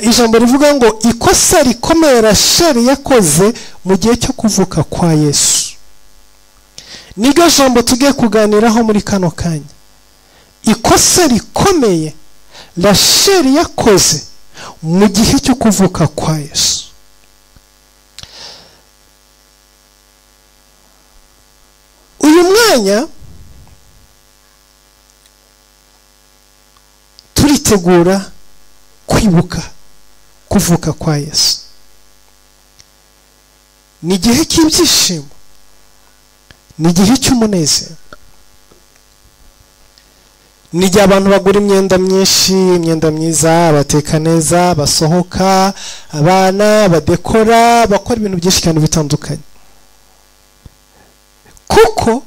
ijambo rivuga ngo ikosa rikomeye Rasheli yakoze mu gihe cyo kuvuka kwa Yesu. Niryo jambo tugiye kuganiraho muri kano kanya. Ikosa rikomeye Rasheli yakoze mu gihe cyo kuvuka kwa Yesu. Uyu mwanya turitegura kwibuka kuvuka kwa Yesu. Ni igihe cy'ibyishimo, ni igihe cy'umunezero, ni igihe abantu bagura imyenda myinshi, imyenda myiza, bateka neza, basohoka, abana badekora, bakora ibintu byinshi cyane bitandukanye. Kuko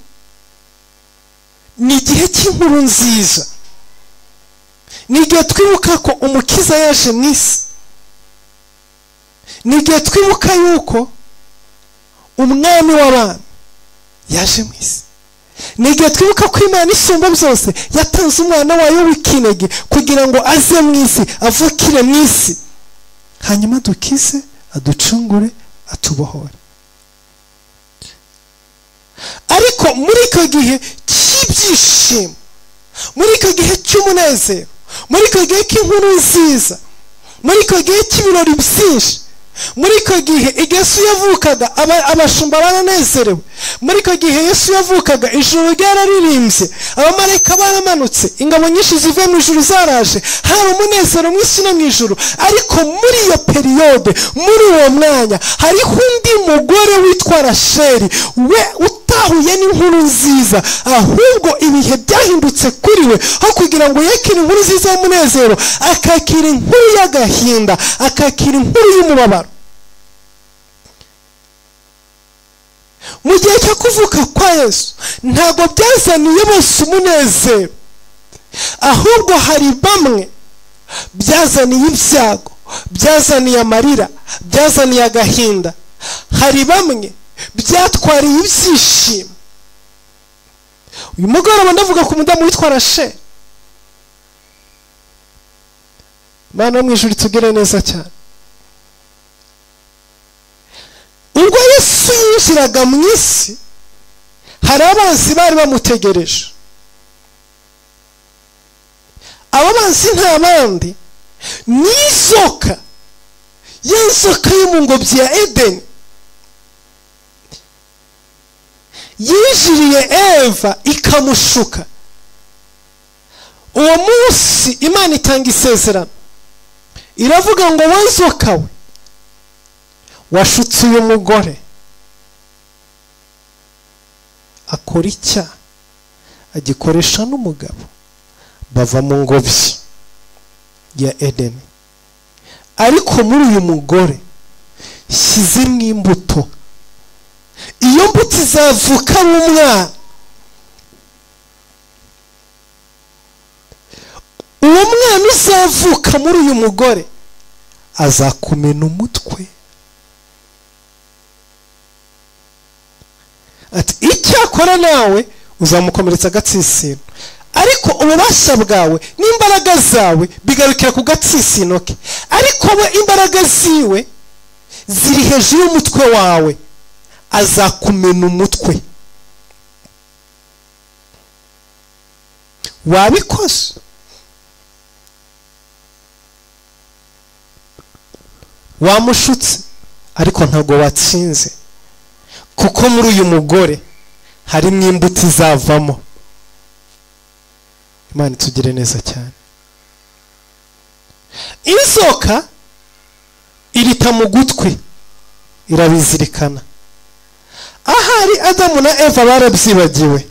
ni igihe cy'inkuru nziza, ni igihe twibuka ko umukiza yaje mu isi, ni igihe twibuka yuko umwami w'abami yaje mu isi, ni igihe twibuka ko Imana isumba byose yatanze umwana wayo w'ikinege kugira ngo aze mu isi, avukire mu isi, hanyuma dukize, aducungure, atubohore. Ariko muri icyo gihe cy'ibyishimo, muri icyo gihe cy'umunezero, muri icyo gihe cy'inkuru nziza, muri icyo gihe cy'ibirori byinshi, muri icyo gihe Yesu yavukaga abashumba baranezerewe, muri icyo gihe Yesu yavukaga ijuru ryararirimbye, abamarayika baramanutse, ingabo nyinshi zivuye mu ijuru zaraje, hari umunezero mu isi no mu ijuru. Ariko muri iyo periyode, muri uwo mwanya, hariho undi mugore witwa Rasheli, we utahuye n'inkuru nziza, ahubwo ibihe byahindutse kuri we, aho kugira ngo yakire inkuru nziza y'umunezero, akakira inkuru y'agahinda, akakira inkuru y'umubabaro. Mu gihe cyo kuvuka kwa Yesu ntabwo byazaniye bose umunezero, ahubwo hari bamwe byazaniye ibyago, byazaniye amarira, byazaniye agahinda. Hari bamwe byatwariye ibyishimo. Uyu mugoroba ndavuga ku mudamu witwa Rasheli. Mana mu ijuru tugire neza cyane. Ubwo Yesu yinjiraga mu isi, hari abanzi bari bamutegereje. Abo banzi nta bandi ni inzoka, y'inzoka yo mu ngobyi ya Edeni, yinjiriye Eva ikamushuka. Uwo munsi Imana itanga isezerano, iravuga ngo wowe nzoka we, washutse uyu mugore, akora icyaha, agikoresha n'umugabo, bava mu ngobyi ya Edeni. Ariko muri uyu mugore shyizemo imbuto, iyo mbuto izavuka mu mwana. Uwo mwana uzavuka muri uyu mugore azakumena umutwe. Ati icyakora nawe uzamukomeretsa agatsitsino, ariko ububasha bwawe n'imbaraga zawe bigarukira ku gatsitsino ke, ariko we imbaraga ziwe ziri hejuru y'umutwe wawe, azakumena umutwe. Wabikoze? Wamushutse, ariko ntabwo watsinze, kuko muri uyu mugore harimo imbuto izavamo. Imana itugire neza cyane. Inzoka irita mu gutwi, irabizirikana. Ahari Adamu na Eva barabyibagiwe,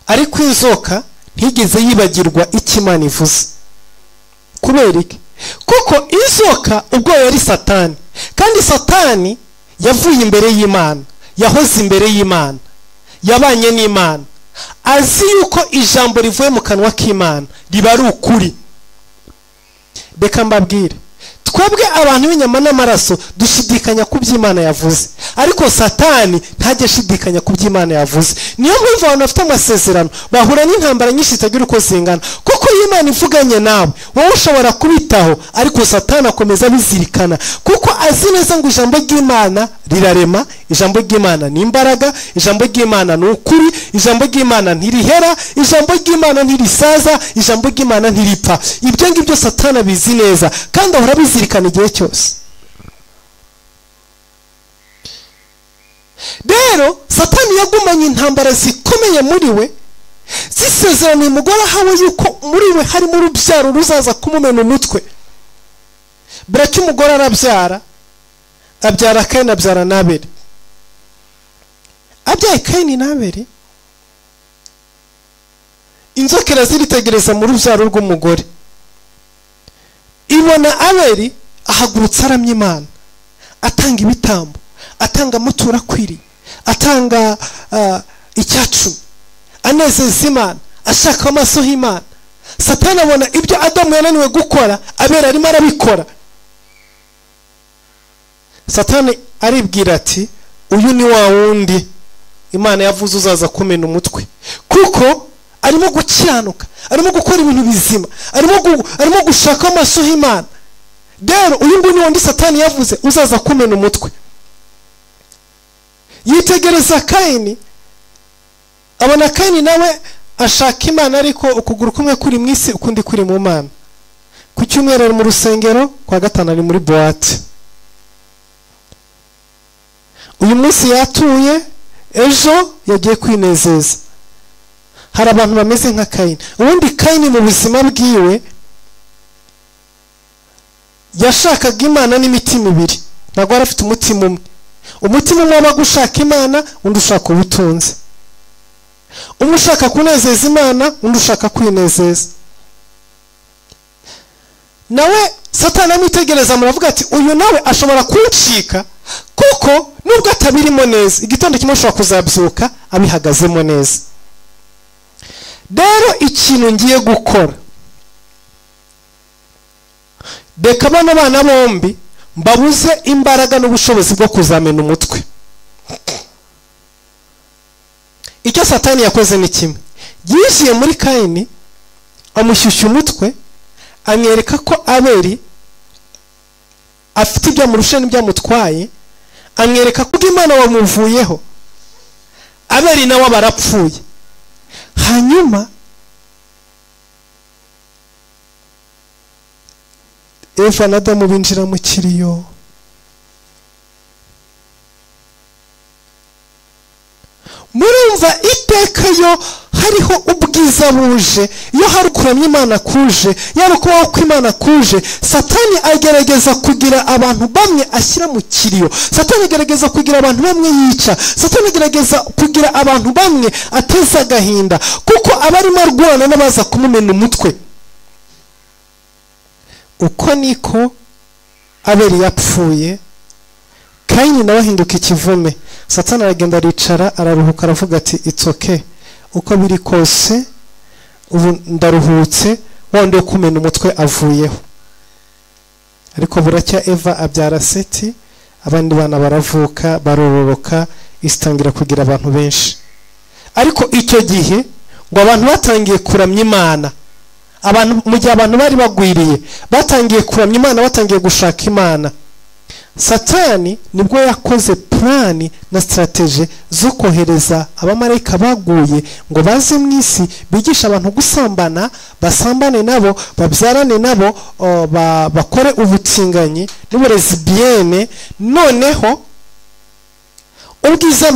ariko inzoka ntigeze yibagirwa icyo Imana ivuze. Kubera iki? Kuko inzoka ubwo yari Satani, kandi Satani yavuye imbere y'Imana, yahoze imbere y'Imana, yabanye n'Imana, azi yuko ijambo rivuye mu kanwa k'Imana riba ari ukuri. Reka mbabwire, twebwe abantu b'inyama n'amaraso dushidikanya ku by'Imana yavuze, ariko satani ntageshidikanya ku by'Imana yavuze. Niyo mpamvu abantu bafite amasezerano bahura n'intambara nyinshi zitagira uko zingana, kuko Imana ivuganye nawe wowe ushobora kubitaho, ariko satani akomeza bizirikana, kuko azi neza ngo ijambo ry'Imana rirarema, ijambo ry'Imana ni imbaraga, ijambo ry'Imana ni ukuri, ijambo ry'Imana ntirihera, ijambo ry'Imana ntirisaza, ijambo ry'Imana ntiripfa. Ibyo ngibyo satani abizi neza kandi ahora bizirikana igihe cyose. Rero satani yagumanye intambara zikomeye muri we, zisezerana umugore ahawe yuko muri we harimo urubyaro ruzaza kumumena umutwe. Buracya umugore arabyara, abyara Kayini, abyara n'Abeli. Abyaye Kayini n'Abeli, inzoka iraziritegereza mu rubyaro rw'umugore, ibona Abeli ahagurutse aramya Imana, atanga ibitambo, atanga amaturo akwiriye, atanga icyacumi, anezeza Imana, ashaka amaso y'Imana. Satani abona ibyo Adamu yananiwe gukora, Abeli arimo arabikora. Satani aribwira ati uyu ni wa wundi Imana yavuze uzaza kumena umutwe, kuko arimo gukiranuka, arimo gukora ibintu bizima, arimo gushaka amaso y'Imana. Rero uyu nguyu ni wundi Satani yavuze uzaza kumena umutwe. Yitegereza Kayini, abona Kayini nawe ashaka Imana, ariko ukuguru kumwe kuri mu isi ukundi kuri mu Mana. Ku cyumweru ari mu rusengero, kwa gatanu ari muri boîte. Uyu munsi yatuye, ejo yagiye kwinezeza. Hari abantu bameze nka Kayini. Ubundi Kayini mu buzima bwiwe yashakaga Imana n'imitima ibiri, ntabwo yari afite umutima umwe. Umutima umwe waba gushaka Imana, undi ushaka ubutunzi. Umwe ushaka kunezeza Imana, undi ushaka kwinezeza. Nawe Satani amwitegereza muravuga ati uyu nawe ashobora kuncika, kuko nubwo atabirimo neza, igitondo kimwe ashobora kuzabyuka abihagazemo neza. Rero ikintu ngiye gukora, reka bano bana bombi mbabuze imbaraga n'ubushobozi bwo kuzamena umutwe. Icyo Satani yakoze ni kimwe, yishiye muri Kayini, amushyushya umutwe, amwereka ko Abeli afite ibyo amurusha n'ibyo amutwaye, amwereka ko Imana wamuvuyeho, Abeli nawe barapfuye. Hanyuma Eva na Adamu binjira mu kiriyo. Murumva iteka yo hariho ubwiza buje, iyo hari kuramya Imana kuje, yari kubaho kw'Imana kuje, Satani agerageza kugira abantu bamwe ashyira mu kiriyo. Satani agerageza kugira abantu bamwe yica. Satani agerageza kugira abantu bamwe ateza agahinda, kuko abarimo arwana n'abaza kumumena umutwe. Uko niko Abeli yapfuye, Kayini nawe ahinduka ikivume. Satani aragenda aricara, araruhuka, aravuga ati it's okay, uko biri kose ubu ndaruhutse, wandi wo kumena umutwe avuyeho. Ariko buracya Eva abyara Seti, abandi bana baravuka, barororoka, istangira kugira abantu benshi. Ariko icyo gihe ngo abantu batangiye kuramya Imana, abantu mu gihe abantu bari bagwiriye batangiye kuramya Imana, batangiye gushaka Imana. Satani nibwo yakoze plani na strategy zo kohereza abamarayika baguye ngo baze mu isi bigisha abantu gusambana, basambane nabo, babyarane nabo, bakore ubutinganyi n'uburezi biene. Noneho ubwiza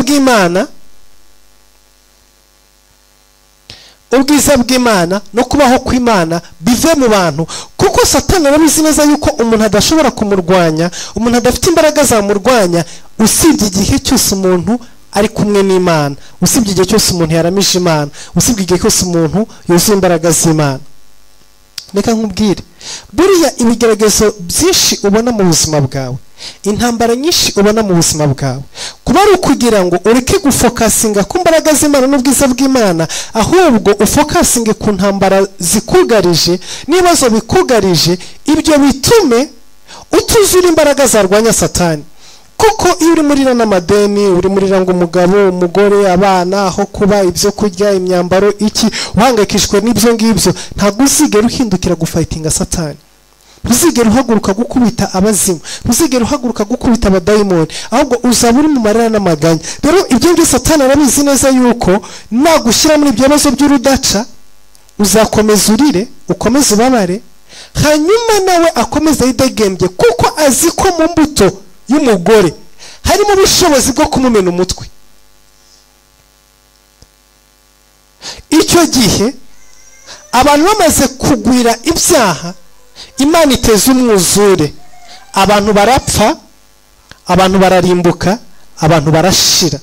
bw'Imana no kubaho kw'Imana bive mu bantu, kuko Satani arabizi neza yuko umuntu adashobora kumurwanya, umuntu adafite imbaraga zamurwanya, usibye igihe cyose umuntu ari kumwe n'Imana, usibye igihe cyose umuntu yaramije Imana, usibye igihe cyose umuntu yuzuye imbaraga z'Imana. Reka nkubwire, buriya ibigeragezo byinshi ubona mu buzima bwawe, intambara nyinshi ubona mu buzima bwawe, kuba ari ukugira ngo ureke gufokasinga ku mbaraga z'Imana n'ubwiza bw'Imana, ahubwo ufokasinge ku ntambara zikugarije n'ibibazo bikugarije, ibyo bitume utuzura imbaraga zarwanya Satani. kuko iyo uri murira n'amadeni, uri murira ngo umugabo, umugore, abana, aho kuba, ibyo kurya, imyambaro, iki, uhangayikishwe n'ibyo ngibyo, ntabwo uzigera uhindukira gufightinga Satani. Ntuzigera uhaguruka gukubita abazimu, ntuzigera uhaguruka gukubita abadayimoni, ahubwo uzaba uri mu marira n'amaganya. Rero ibyo ngibyo Satani arabizi neza yuko nagushyira muri ibyo bibazo by'urudaca, uzakomeza urire, ukomeze ubabare, hanyuma nawe akomeza yidegembye, kuko azi ko mu mbuto y'umugore harimo ubushobozi bwo kumumena umutwe. Icyo gihe abantu bamaze kugwira ibyaha, Imana iteza umwuzure, abantu barapfa, abantu bararimbuka, abantu barashira,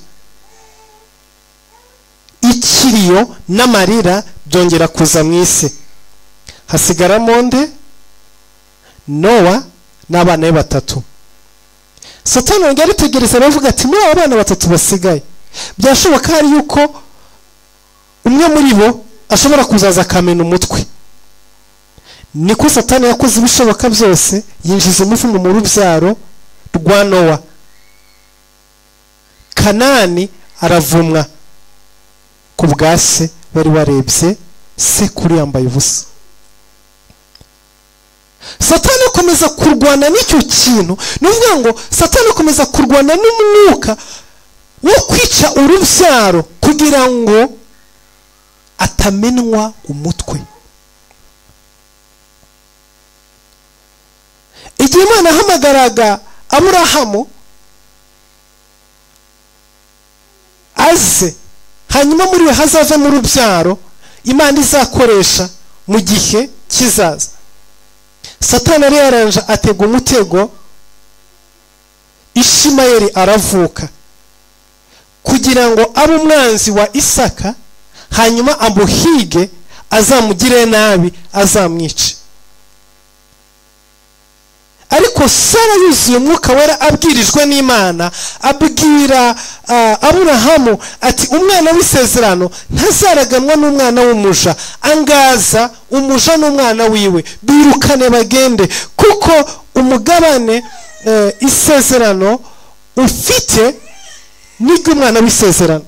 ikiriyo n'amarira byongera kuza mu isi. Hasigaramo nde? Nowa n'abana be 3. Satani yongera aritegereza aravuga ati muri abo bana 3 basigaye, byashoboka hari yuko umwe muri bo ashobora kuzaza akamena umutwe. Niko Satani yakoze ibishoboka byose, yinjiza umuvumo mu rubyaro rwa Nowa. Kanani aravumwa ku bwase bari warebye se kuri yambaye ubusa. Satani akomeza kurwana n'icyo kintu, nuvuga ngo Satani akomeza kurwana n'umwuka wo kwica urubyaro kugira ngo atamenwa umutwe. Igihe Imana ahamagaraga Aburahamu aze, hanyuma muri we hazava mu rubyaro Imana izakoresha mu gihe kizaza, Satani ari yaranje atega umutego, Ishimayeli aravuka kugira ngo abe umwanzi wa Isaka, hanyuma amuhige, azamugire nabi, azamwice. Ariko Sara yuzuye umwuka wera abwirijwe n'Imana, abwira Aburahamu ati umwana w'isezerano ntazaraganwa n'umwana w'umuja, angaza umuja n'umwana wiwe, birukane bagende, kuko umugabane isezerano ufite nibwo umwana w'isezerano.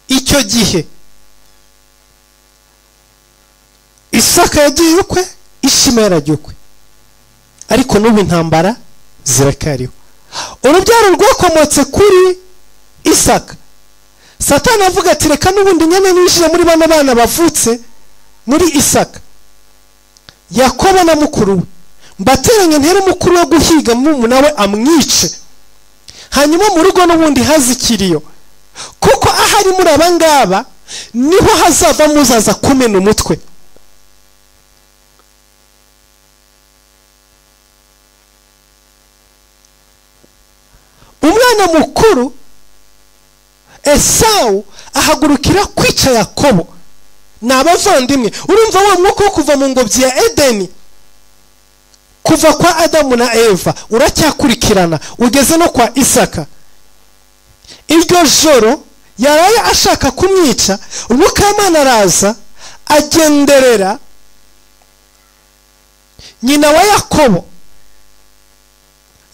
Icyo gihe Isaka yagiye ukwe, Ishimayeli yagiye ukwe, ariko n'ubu intambara zirakariho. Urubyaro rwakomotse kuri Isaka, Satani avuga ati reka n'ubundi nyene ninjira muri bana bana bavutse muri Isaka, Yakobo na mukuru we, mbateranye ntere mukuru we guhiga mu nawe amwice, hanyuma mu rugo n'ubundi hazikiriyo, kuko ahari muri abangaba niho hazava muzaza kumena umutwe. Umwana mukuru Esau ahagurukira kwica Yakobo n'abavandimwe. Urumva wa mwuka wo kuva mu ngobyi ya Edeni, kuva kwa Adamu na Eva uracyakurikirana ugeze no kwa Isaka. Iryo joro yaraye ashaka kumwica, umwuka w'Imana araza agenderera nyina wa Yakobo,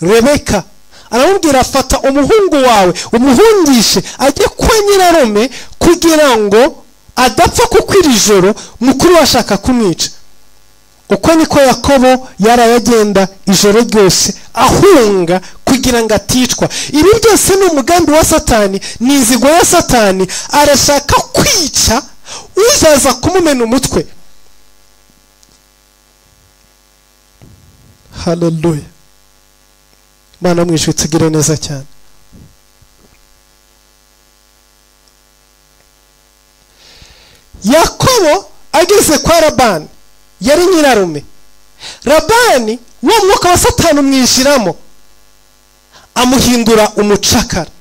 Rebeka, aramubwira afata umuhungu wawe umuhungishe ajye kwa nyirarume kugira ngo adapfa, kuko iri joro mukuru washaka kumwica. Uko niko Yakobo yarayagenda ijoro ryose ahunga kugira ngo aticwa. Ibi byose ni umugambi wa Satani, ni inzigo ya Satani, arashaka kwica uzaza kumumena umutwe. Hallelujah. Mana mwishe tugire neza cyane. Yakobo ageze kwa Labani, yari nyirarume. Labani wo mwuka wa Satani umwinjiramo, amuhindura umucakara.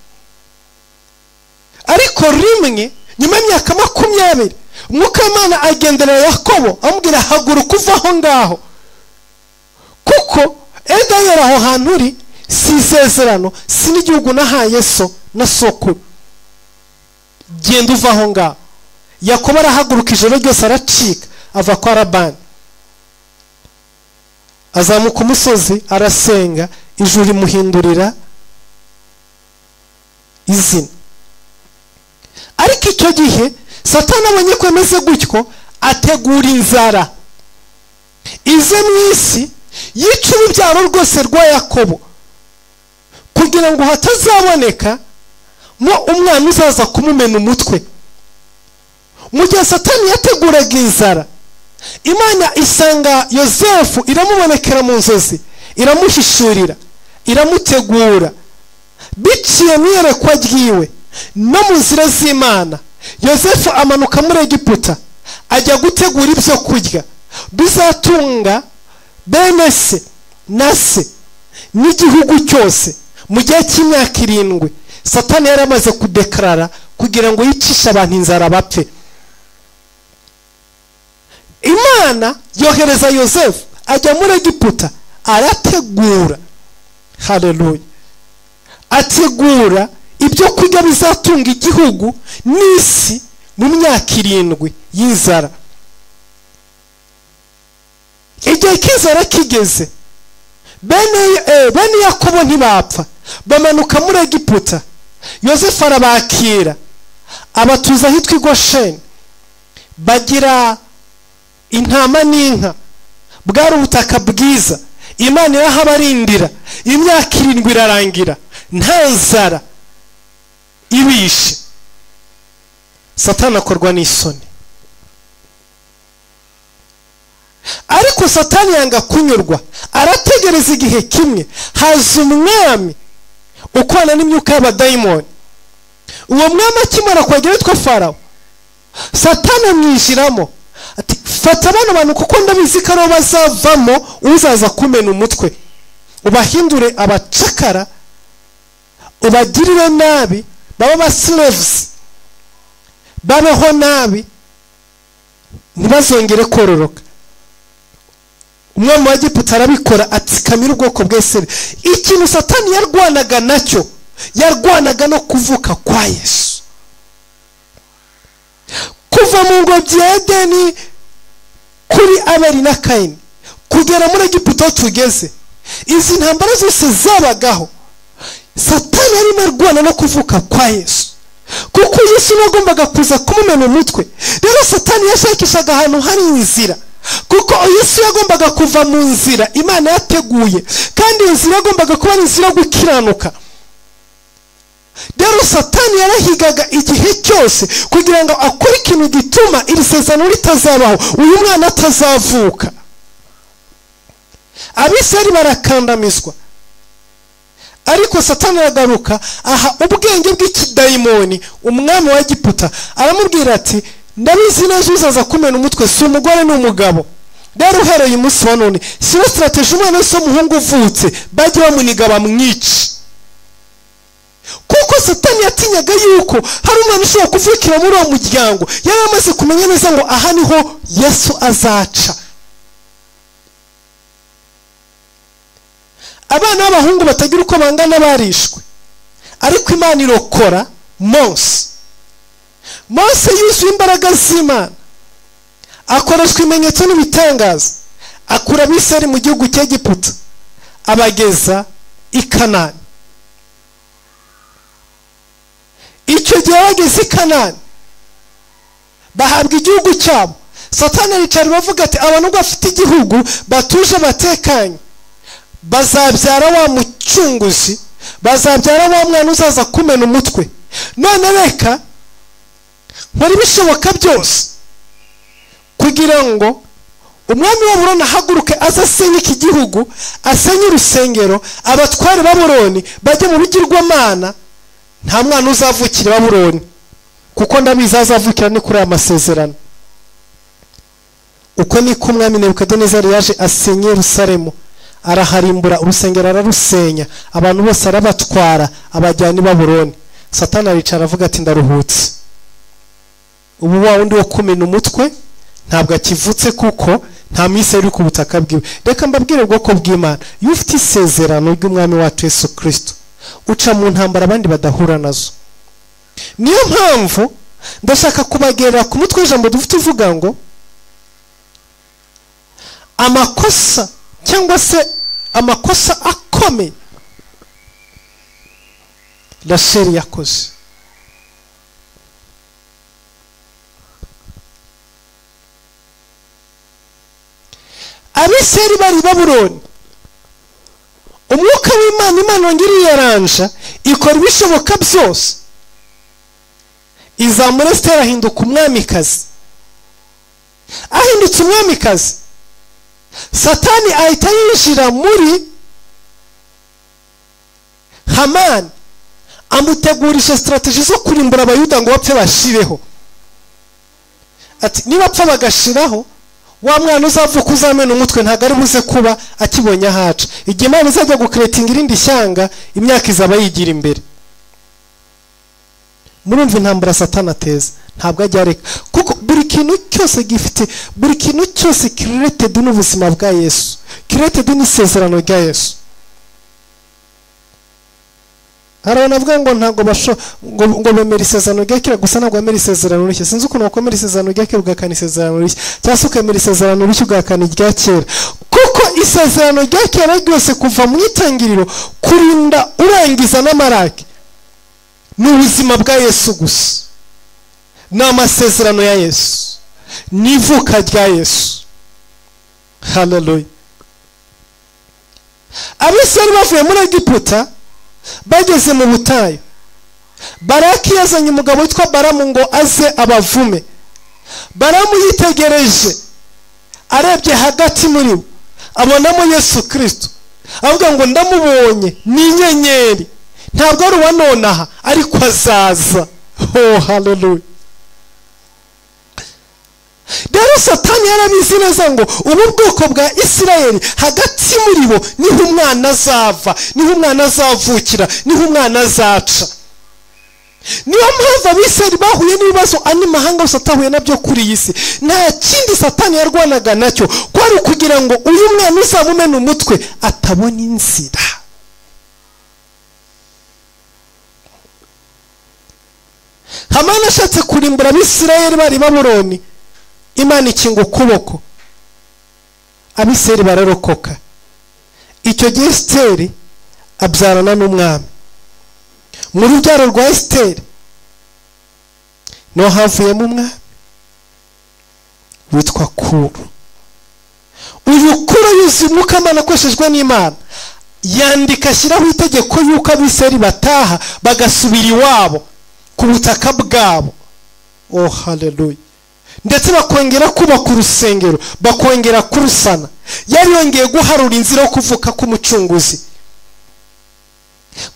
Ariko rimwe nyuma y'imyaka 20 umwuka w'Imana agendera Yakobo amubwira haguruka uva aho ngaho, kuko Edeni aho hantu uri si isezerano, si n'igihugu nahaye so na sokuru, genda uva aho ngaho. Yakobo arahaguruka ijoro ryose aracika ava kwa Labani, azamuka umusozi arasenga, ijuru rimuhindurira izina. Ariko icyo gihe Satani abonye ko ameze gutyo, ategura inzara ize mu isi yica urubyaro rwose rwa Yakobo, kugira ngo hatazaboneka mo umwana uzaza kumumena umutwe. Mu gihe Satani yateguraga inzara, Imana isanga Yosefu iramubonekera mu nzozi, iramuhishurira, iramutegura. Biciye mu iyerekwa ryiwe no mu nzira z'Imana, Yosefu amanuka muri Egiputa ajya gutegura ibyo kurya bizatunga bene se na se n'igihugu cyose. Mu gihe cy'imyaka 7 Satani yari amaze kudekarara kugira ngo yicishe abantu inzara bapfe. Imana yohereza Yosefu ajya muri Egiputa arategura, haleluya, ategura ibyo kurya bizatunga igihugu n'isi mu myaka 7 y'inzara. Igihe k'inzara kigeze, bene Yakobo ntibapfa, bamanuka muri Egiputa. Yosefu arabakira abatuza ahitwa Gosheni, bagira intama n'inka, bwari ubutaka bwiza. Imana irahabarindira, imyaka 7 irarangira nta nzara ibishe. Satani akorwa n'isoni, ariko Satani yanga kunyurwa, arategereza igihe kimwe haza umwami ukwana n'imyuka y'abadayimoni. Uwo mwami akimara kwegera witwa Farawo, Satani amwijiramo ati fata bano bantu kuko ndabizi ko ari bazavamo uzaza kumena umutwe, ubahindure abacakara, ubagirire nabi, baba ba slaves, babeho nabi, ntibazongere kororoka. Umwami wa Egiputa arabikora, atsikamira ubwoko bw'Isirayeli. Ikintu Satani yarwanaga nacyo, yarwanaga no kuvuka kwa Yesu. Kuva mu ngobyi ya Edeni kuri Abeli na Kayini kugera muri Egiputa tugeze, izi ntambara zose zabagaho, Satani arimo arwana no kuvuka kwa Yesu, kuko Yesu yagombaga kuza kumumena umutwe. Rero Satani yashakishaga ahantu hari inzira, kuko Yesu yagombaga kuva mu nzira Imana yateguye, kandi inzira yagombaga kuba inzira yo gukiranuka. Rero Satani yarahigaga igihe cyose kugira ngo akore ikintu gituma iri sezerano ritazabaho, uyu mwana atazavuka. Abisirayeli barakandamizwa, ariko Satani aragaruka aha ubwenge bw'ikidayimoni umwami wa Egiputa, aramubwira ati ndabizi neza uzaza kumena umutwe, si umugore n'umugabo. Rero uhereye umunsi wa none siyo strategy umwana wese w'umuhungu uvutse bajye bamuniga bamwice. Kuko Satani yatinyaga yuko hari umwana ushobora kuvukira muri uwo muryango, yari amaze kumenya neza ngo aha niho Yesu azaca. Abana b'abahungu batagira uko bangana barishwe, ariko Imana irokora Mose. Mose yuzuye imbaraga z'Imana, akoreshwa ibimenyetso n'ibitangaza, akura Abisirayeli mu gihugu cy'Egiputa abageza i Kanani. Icyo gihe bageze i Kanani bahabwa igihugu cyabo. Satani aricara bavuga ati abantu bafite igihugu batuje batekanye, bazabyara wa mucunguzi, bazabyara wa mwana uzaza kumena umutwe. None reka muri bishoboka byose kugira ngo umwami wa Babuloni ahaguruke azasenye iki gihugu, asenye urusengero, abatware Babuloni bajye mu bigirwamana. Nta mwana uzavukira Babuloni, kuko ndabizi azavukira ni kuri amasezerano. Uko niko umwami Nebukadinezari yaje asenye Yerusalemu, araharimbura urusengero, ararusenya, abantu bose arabatwara abajyana i Babuloni. Satani aricara avuga ati ndaruhutse, ubu wa wundi wo kumena umutwe ntabwo akivutse, kuko nta mise iri ku butaka bwiwe. Reka mbabwire ubwoko bw'Imana, iyo ufite isezerano ry'umwami wacu Yesu Kristo, uca mu ntambara abandi badahura nazo. Niyo mpamvu ndashaka kubagerera ku mutwe w'ijambo dufite uvuga ngo amakosa cyangwa se amakosa akomeye Rasheli yakoze. Abisirayeli bari Babuloni, umwuka w'Imana, Imana yongera yaranja ikora ibishoboka byose izamura Esiteri ahinduka umwamikazi. Ahindutse umwamikazi, Satani ahita yinjira muri Hamani amutegurisha strategy zo kurimbura abayuda ngo bapfe bashireho. Ati niba apfa bagashiraho, wa mwana uzavuka uzamena umutwe ntago ari buze kuba akibonye ahaca. Igihe Imana izajya gucreatinga irindi shyanga, imyaka izaba yigira imbere. Murumva intambara Satani ateza, ntabwo ajya areka, kuko buri kintu cyose gifite, buri kintu cyose created n'ubuzima bwa Yesu, created n'isezerano rya Yesu. Arabona avuga ngo ntago ngo bemera isezerano rya kera gusa, ntabwo bemera isezerano rishya. Sinzi ukuntu bakomera isezerano rya kera ugakana isezerano rishya, cyangwa se ukemera isezerano rishya ugakana irya kera. Kuko isezerano rya kera ryose kuva mu itangiriro kurinda urangiza n'amarake ni ubuzima bwa Yesu gusa, ni amasezerano ya Yesu, ni ivuka rya Yesu. Haleluya. Abisirayeli bavuye muri Egiputa bageze mu butayu, Baraki yazanye umugabo witwa Balamu ngo aze abavume. Balamu yitegereje, arebye hagati muri bo abonamo Yesu Kristo, avuga ngo ndamubonye ni inyenyeri, ntabwo ari uwanonaha ariko azaza. Oh haleluya. Rero Satani yarabizi neza ngo ubu bwoko bwa Isirayeli hagati muri bo niho umwana azava, niho umwana azavukira, niho umwana azaca. Niyo mpamvu Abisirayeli bahuye n'ibibazo andi mahanga yose atahuye nabyo kuri iyi si. Nta kindi Satani yarwanaga nacyo kwari kugira ngo uyu mwana uzamumena umutwe atabona inzira. Hamani ashatse kurimbura Abisirayeli bari Babuloni, Imana ikinga ukuboko, Abisirayeli bararokoka. Icyo gihe Esiteri abyarana n'umwami. Mu rubyaro rwa Esiteri no havuyemo umwami witwa Kuro. Uyu Kuro yuzuye umwuka Imana akoshejwe n'Imana, yandika ashyiraho itegeko yuko Abisirayeli bataha bagasubira iwabo ku butaka bwabo. Oh haleluya. Ndetse bakongera kubaka urusengero, bakongera kurusana. Yari yongeye guharura inzira yo kuvuka k'umucunguzi,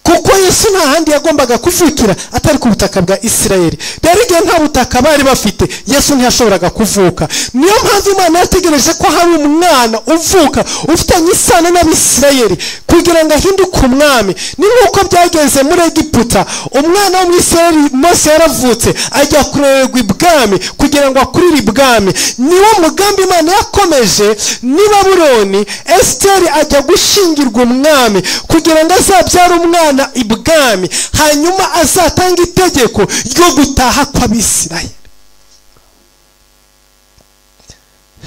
kuko Yesu nta handi yagombaga kuvukira atari ku butaka bwa Isirayeli. Rero igihe nta butaka bari bafite, Yesu ntiyashoboraga kuvuka. Niyo mpamvu Imana yategereje ko hari umwana uvuka ufitanye isano n'Abisirayeli kugira ngo ahinduke umwami. Ni nk'uko byagenze muri Egiputa, umwana wo mu Isirayeli Mose yaravutse ajya kurererwa ibwami kugira ngo akurire ibwami. Niwo mugambi Imana yakomeje ni Babuloni. Esiteri ajya gushingirwa umwami kugira ngo azabyare umwana ibwami, hanyuma azatanga itegeko ryo gutaha kw'Abisirayeli.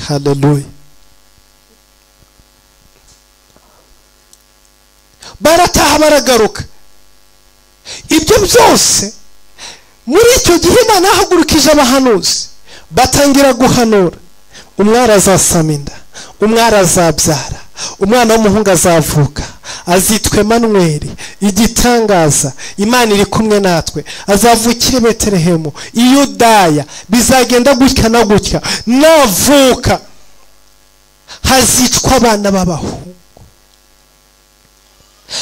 Haleluya. Barataha baragaruka. Ibyo byose muri icyo gihe Imana yahagurukije abahanuzi batangira guhanura. Umwari azasama inda, umwari azabyara, umwana w'umuhungu azavuka, azitwe Manueli, igitangaza, Imana iri kumwe natwe, azavukira i Betelehemu i Yudaya, bizagenda gutya na gutya, navuka hazicwa abana b'abahungu.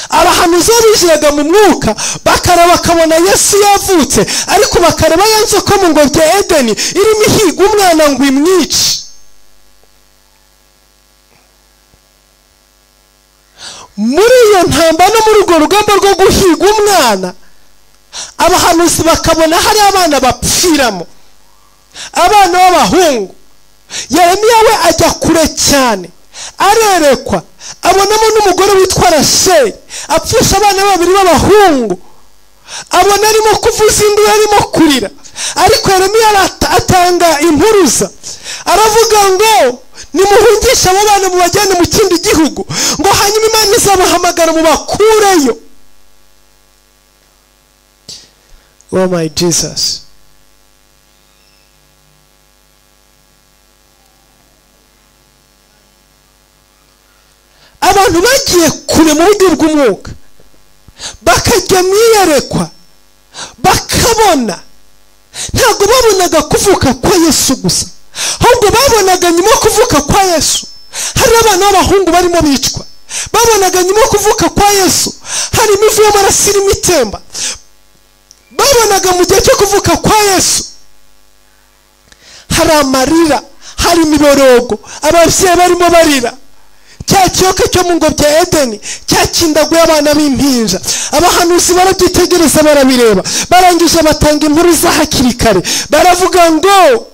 Abahanuzi binjiraga mu mwuka bakareba bakabona Yesu yavutse, ariko bakareba ya nzoka mu ngobyi ya Edeni irimo ihiga umwana ngo imwice. Muri iyo ntambara no muri urwo rugamba rwo guhiga umwana, abahanuzi bakabona hari abana bapfiramo, abana b'abahungu. Yeremiya we ajya kure cyane, arerekwa, abonamo n'umugore witwa Rasheli apfusha abana babiri b'abahungu. Abona arimo kuvuza induru, arimo kurira, ariko Yeremiya atanga impuruza aravuga ngo nimuhungisha abo bana mubajyane mu kindi gihugu ngo hanyuma Imana izabahamagara mubakureyo. Oh my Jesus. Abantu bagiye kure mu buryo bw'umwuka bakajya mwiyerekwa bakabona, ntabwo babonaga kuvuka kwa Yesu gusa, ahubwo babonaga nyuma yo kuvuka kwa Yesu hari abana b'abahungu barimo bicwa, babonaga nyuma yo kuvuka kwa Yesu hari imivu y'amaraso irimo itemba, babonaga mu gihe cyo kuvuka kwa Yesu hari amarira, hari imiborogo, ababyeyi barimo barira, cya kiyoka cyo mu ngobyi ya Edeni cyakindaguye abana b'impinja. Abahanuzi barabyitegereza barabireba, barangije batanga inkuru za hakiri kare, baravuga ngo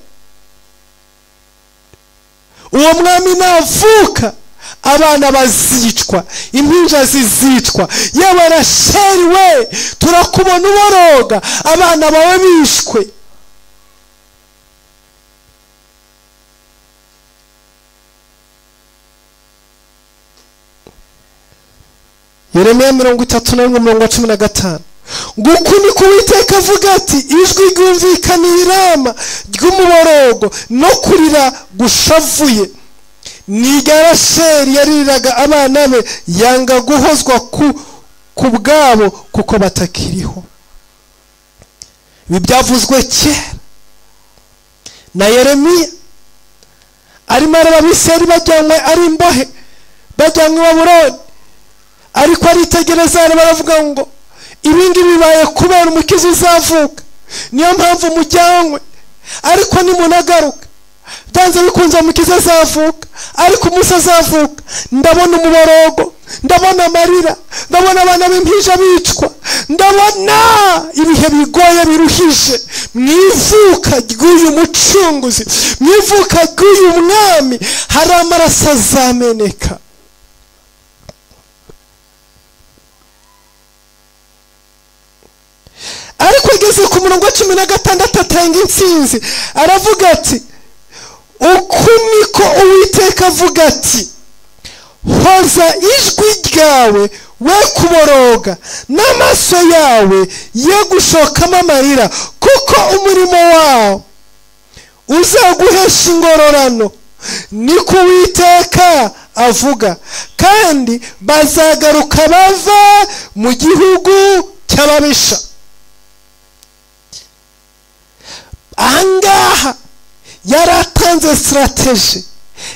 uwo mwami navuka abana bazicwa, impinja zizicwa. Yewe Rasheli we, turakubona uboroga, abana bawe bishwe. Yeremiya 31:15 nguko niko Uwiteka avuga ati ijwi ryumvikaniye i Rama ry'umuborogo no kurira gushavuye. Ni Rasheli yaririraga abana be, yanga guhozwa ku bwabo kuko batakiriho. Ibi byavuzwe kera na Yeremiya arimo areba Abisirayeli bajyanywe ari imbohe, bajyanywe i Babuloni, ariko aritegereza baravuga ngo ibingi bibaye kubera umukiza uzavuka, niyo mpamvu mujyanywe, ariko nimunagaruka byanze bikunze umukiza azavuka. Ariko umunsi azavuka ndabona umuborogo, ndabona amarira, ndabona abana b'impinja bicwa, ndabona ibihe bigoye biruhije mwivuka ry'uyu mucunguzi, mwivuka ry'uyu mwami hari amaraso azameneka. Ariko ageze ku murongo wa 16 atanga intsinzi, aravuga ati uku niko Uwiteka avuga ati hoza ijwi ryawe we kuboroga, n'amaso yawe ye gushokamo amarira, kuko umurimo wawe uzaguhesha ingororano, niko Uwiteka avuga, kandi bazagaruka bava mu gihugu cy'ababisha. Ahangaha yaratanze strategy,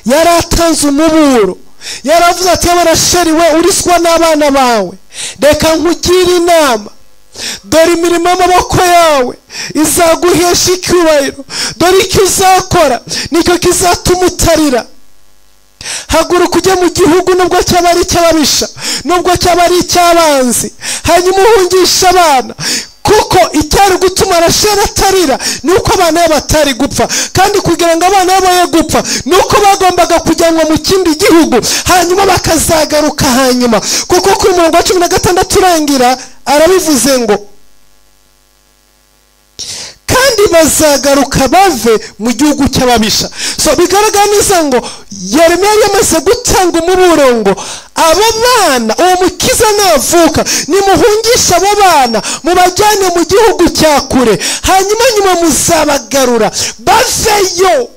yaratanze umuburo, yaravuze ati Rasheli we uriswa n'abana bawe, reka nkugire inama, dore imirimo y'amaboko yawe izaguhesha icyubahiro, dore icyo uzakora nicyo kizatuma utarira. Haguruka ujye mu gihugu nubwo cyaba ari icy'ababisha, nubwo cyaba ari icy'abanzi, hanyuma uhungisha abana, kuko icyari gutuma Rasheli atarira nuko abana be batari gupfa, kandi kugira ngo abana be baye gupfa nuko bagombaga kujyanwa mu kindi gihugu hanyuma bakazagaruka hanyuma. Kuko ku murongo wa 16 urangira arabivuze ngo kandi bazagaruka bave mu gihugu cy'ababisha. So bigaragara neza ngo Yeremiya yamaze gutanga umuburo ngo abo bana uwo mukiza navuka nimuhungisha abo bana mubajyane mu gihugu cya kure, hanyuma nyuma muzabagarura baveyo.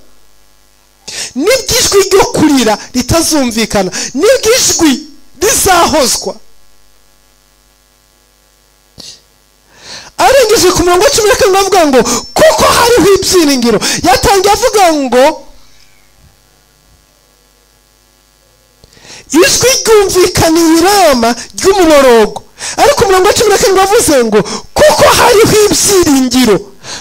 N'ibyijwi ryo kurira ritazumvikana, n'ibyijwi rizahozwa. Arangije ku murongo wa 11 avuga ngo kuko hariho ibyiringiro. Yatangiye avuga ngo ijwi ryumvikaniye i Rama ry'umuborogo, ariko umurongo wa 11 bavuze ngo kuko hariho ibyiringiro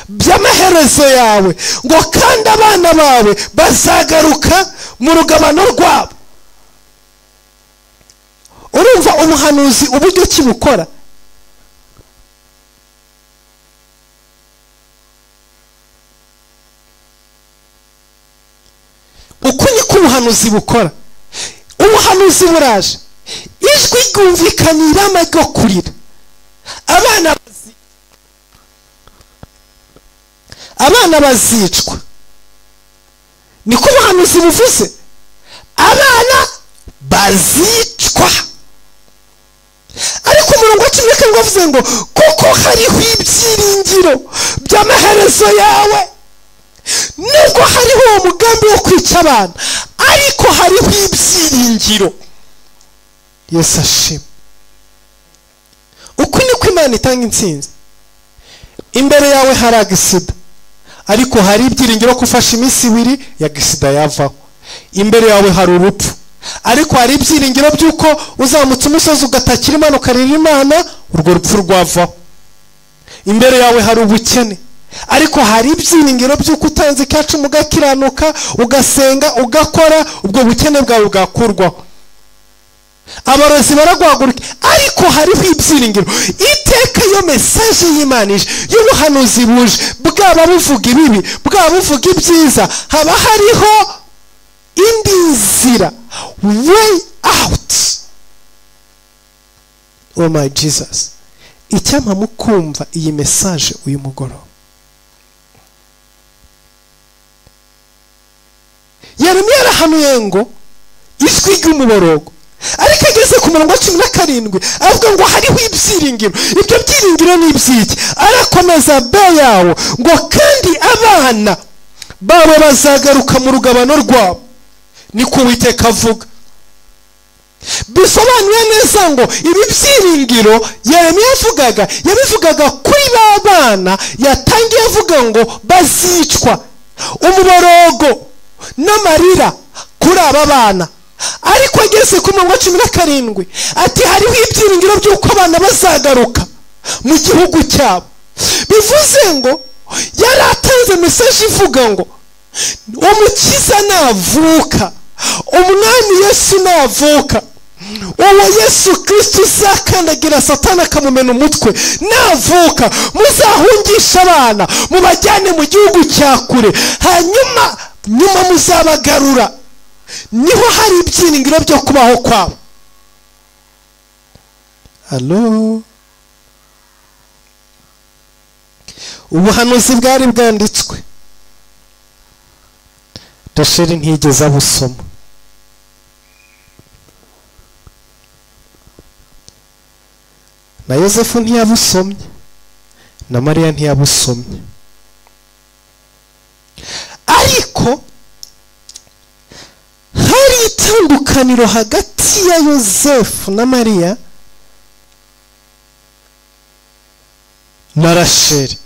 by'amaherezo yawe, ngo kandi abana bawe bazagaruka mu rugabano rwabo. Urumva umuhanuzi uburyo kibukora? Uko niko ubuhanuzi bukora. Ubuhanuzi buraje, ijwi ryumvikaniye i Rama ryo kurira, abana abana bazicwa. Niko ubuhanuzi buvuze, abana bazicwa. Ariko umurongo wa 10 ngo avuze ngo kuko hariho ibyiringiro by'amaherezo yawe. Nubwo hariho umugambi wo kwica abana, ariko hariho ibyiringiro. Yesu ashimwe. Uko niko Imana itanga intsinzi. Imbere yawe hari agisida, ariko hari ibyiringiro kufasha iminsi 2 ya gisida yavaho. Imbere yawe hari urupfu, ariko hari ibyiringiro byuko uzamutse umusozi ugatakira Imana ukarira Imana, urwo rupfu rwavaho. Imbere yawe hari ubukene, ariko hari ibyiringiro byuko utanze cyacu mugakiranuka, ugasenga, ugakora, ubwo bukene bwawe bwakurwaho. Abarozi baragwaguruka, ariko hariho ibyiringiro. Iteka yo message y'Imana y'ubuhanuzi buje, bwaba buvuga ibibi, bwaba buvuga ibyiza, haba hariho indi nzira, way out. Oh my Jesus, icyampa mukumva iyi message uyu mugoroba. Yeremiya yarahanuye ngo ijwi ry'umuborogo, ariko ageze ku murongo wa 17 avuga ngo hariho ibyiringiro. Ibyo byiringiro ni ibyiki? Arakomeza be yawo ngo kandi abana babo bazagaruka mu rugabano rwabo, niko Uwiteka avuga. Bisobanuye neza ngo ibi byiringiro Yeremiya yabivugaga kuri ba bana yatangiye avuga ngo bazicwa, umuborogo n'amarira kuri aba bana. Ariko ageze ku murongo wa 17 ati hariho ibyiringiro by'uko abana bazagaruka mu gihugu cyabo. Bivuze ngo yaratanze message ivuga ngo umukiza navuka, umwami Yesu navuka, uwo Yesu Kristo uzakandagira Satani akamumena umutwe navuka, muzahungisha abana mubajyane mu gihugu cya kure, hanyuma nyuma muzabagarura. Niho hari ibyiringiro byo kubaho kwabo. Hello. Ubuhanuzi bwari bwanditswe, Rasheli ntiyigeze abusoma. Na Yosefu ntiyabusomye, na Mariya ntiyabusomye. Ariko hari itandukaniro hagati ya Yosefu na Mariya na Rasheli.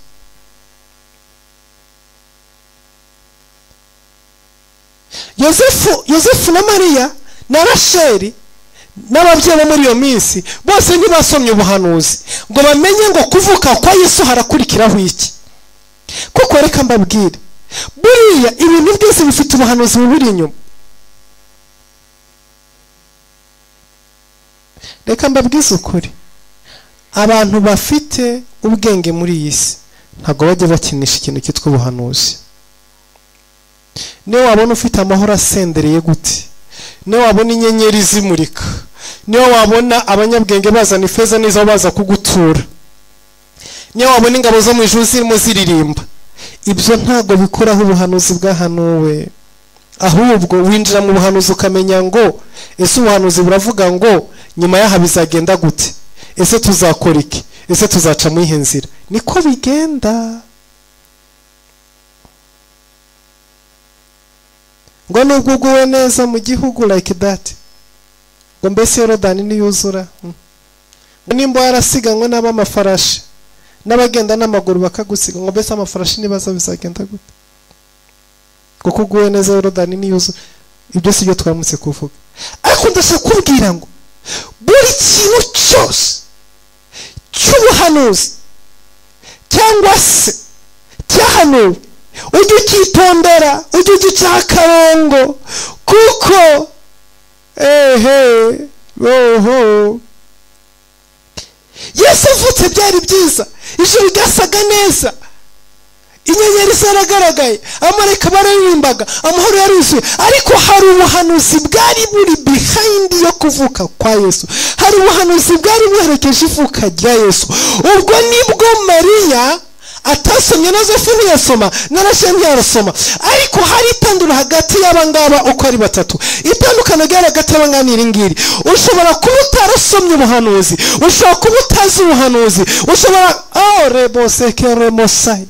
Yosefu na Mariya na Rasheli n'ababyeyi bo muri iyo minsi bose ntibasomye ubuhanuzi ngo bamenye ngo kuvuka kwa Yesu harakurikiraho iki. Kuko reka mbabwire, buriya ibintu byose bifite ubuhanuzi bubiri inyuma. Reka mbabwize ukuri, abantu bafite ubwenge muri iyi si ntabwo bajya bakinisha ikintu cyitwa ubuhanuzi. Niyo wabona ufite amahoro asendereye gute, niyo wabona inyenyeri zimurika, niyo wabona abanyabwenge bazana ifeza n'izo baza kugutura, niyo wabona ingabo zo mu ijuru zirimo ziririmba, ibyo ntabwo bikoraho ubuhanuzi bwahanuwe. Ahubwo winjira mu buhanuzi ukamenya ngo ese ubuhanuzi buravuga ngo nyuma yaha bizagenda gute, ese tuzakora iki, ese tuzaca mu ihe nzira. Niko bigenda. Ngo nubwo uguwe neza mu gihugu like that, ngo mbese Yorodani niyuzura, nimba yarasiganwe n'abamafarashi n'abagenda n'amaguru bakagusiga, ngo mbese amafarashi nibaza bizagenda gute? Kuko uguwe neza Yorodani niyuzura. Ibyo si byo twamutse kuvuga. Ariko ndashaka kubwira ngo buri kintu cyose cy'ubuhanuzi cyangwa se cyahanuwe ujye ukitondera, ujye ugica akarongo, kuko Yesu avutse byari byiza, ijuru ryasaga neza, inyenyeri zaragaragaye, amarayika baririmbaga, amahoro yaruzuye. Ariko hari ubuhanuzi bwari buri behind yo kuvuka kwa Yesu, hari ubuhanuzi bwari buherekeje ivuka rya Yesu. Ubwo nibwo Mariya atasomye na Yosefu ntiyasoma na Rasheli ntiyarasoma, ariko hari itandukano hagati y'abangaba uko ari batatu. Itandukano ryari hagati y'abangaba iri ngiri: ushobora kuba utarasomye ubuhanuzi, ushobora kuba utazi ubuhanuzi, ushobora rebosekeremosai.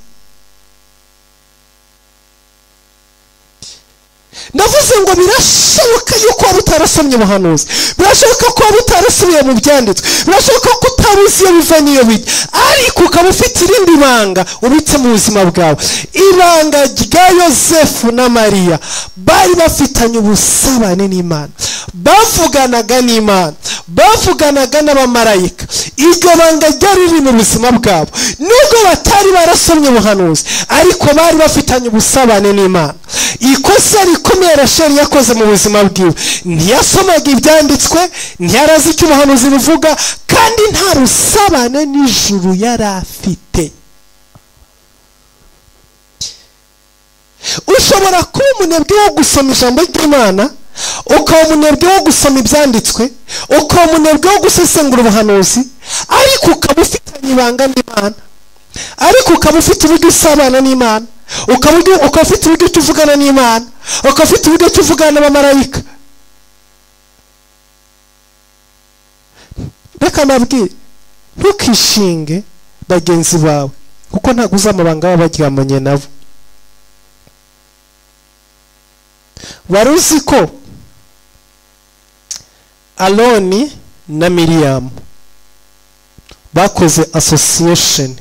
Ndavuze ngo birashoboka yuko waba utarasomye ubuhanuzi, birashoboka ko waba utarasubiye mu byanditswe, birashoboka ko utaruzi iyo biva n'iyo bijya, ariko ukaba ufite irindi banga ubitse mu buzima bwawe. Ibanga rya Yosefu na Mariya, bari bafitanye ubusabane n'Imana, bavuganaga n'Imana, bavuganaga n'abamarayika. Iryo banga ryari riri mu buzima bwabo, nubwo batari barasomye ubuhanuzi, ariko bari bafitanye ubusabane n'Imana. Ikosa rikomeye Rasheli yakoze mu buzima bwiwe, ntiyasomaga ibyanditswe, ntiyarazi icyo ubuhanuzi buvuga, kandi nta rusabane n'ijuru yari afite. Ushobora kuba umunebwe wo gusoma ijambo ry'Imana, ukaba umunebwe wo gusoma ibyanditswe, ukaba umunebwe wo gusesengura ubuhanuzi, ariko ukaba ufitanye ibanga n'Imana, ariko ukaba ufite uburyo usabana n'Imana, ukaba ufite uburyo tuvugana n'Imana, ukaba ufite uburyo tuvugana n'abamarayika. Reka nabwire, ntukishinge bagenzi bawe, kuko ntabwo uzi amabanga baba baryamanye nabo. Wari uzi ko Aroni na Miriyamu bakoze association,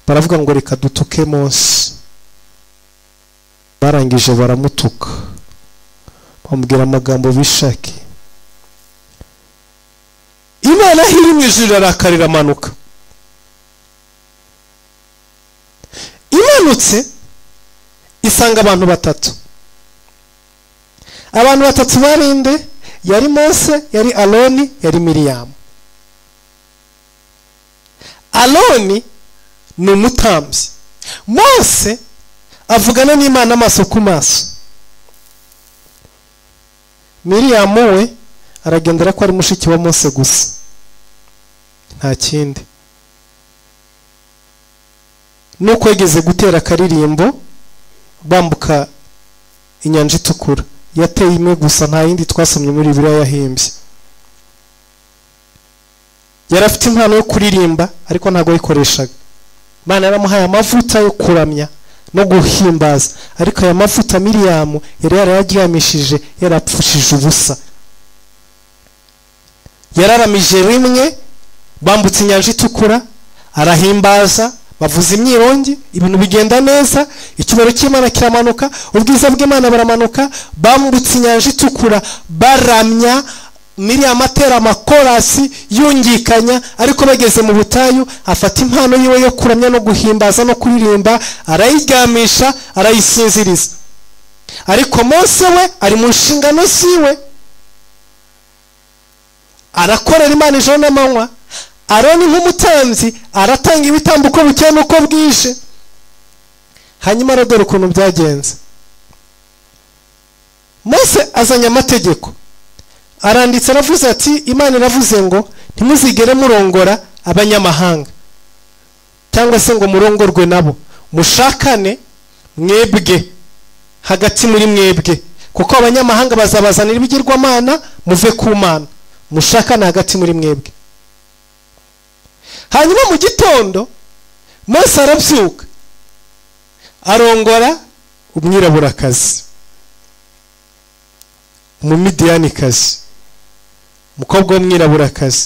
baravuga ngo reka dutuke Mose. Barangije baramutuka, bamubwira amagambo bishake. Imana iri mu ijuru arakarira amanuka. Imanutse isanga abantu batatu. Abantu batatu barinde, yari Mose, yari Aroni, yari Miriyamu. Aroni ni umutambyi, Mose avugana n'Imana amaso ku maso. Miriyamu we aragendera ko ari mushiki wa Mose gusa, nta kindi. Nuko yageze gutera akaririmbo bambuka inyanja itukura, yateye imwe gusa, nta yindi twasomye muri Bibiliya yahimbye. Yari afite impano yo kuririmba, ariko ntabwo yikoreshaga. Imana yaramuhaye amavuta yo kuramya no guhimbaza, ariko aya mavuta Miriyamu yari yarayaryamishije, yarapfushije ubusa. Yararamije rimwe, bambutse inyanja itukura, arahimbaza, bavuza imyirongi, ibintu bigenda neza, icyubahiro cy'Imana kiramanuka, ubwiza bw'Imana baramanuka, bambutse inyanja itukura baramya. Miriyamu atera amakorasi yungikanya, ariko bageze mu butayu afata impano yiwe yo kuramya no guhimbaza no kuririmba, arayiryamisha, arayisinziriza. Ariko Mose we ari mu nshingano ziwe, arakorera Imana ijoro n'amanywa. Aroni nk'umutambyi aratanga ibitambo uko bukeye n'uko bwije. Hanyuma dore ukuntu byagenze. Mose azanye amategeko, aranditse, aravuze ati, Imana iravuze ngo ntimuzigere murongora abanyamahanga, cyangwa se ngo murongorwe nabo, mushakane mwebwe hagati muri mwebwe, kuko abanyamahanga bazabazanira ibigirwamana, muve ku Mana, mushakane hagati muri mwebwe. Hanyuma mu gitondo Mose arabyuka, arongora umwiraburakazi, umumidiyanikazi, umukobwa w'umwiraburakazi.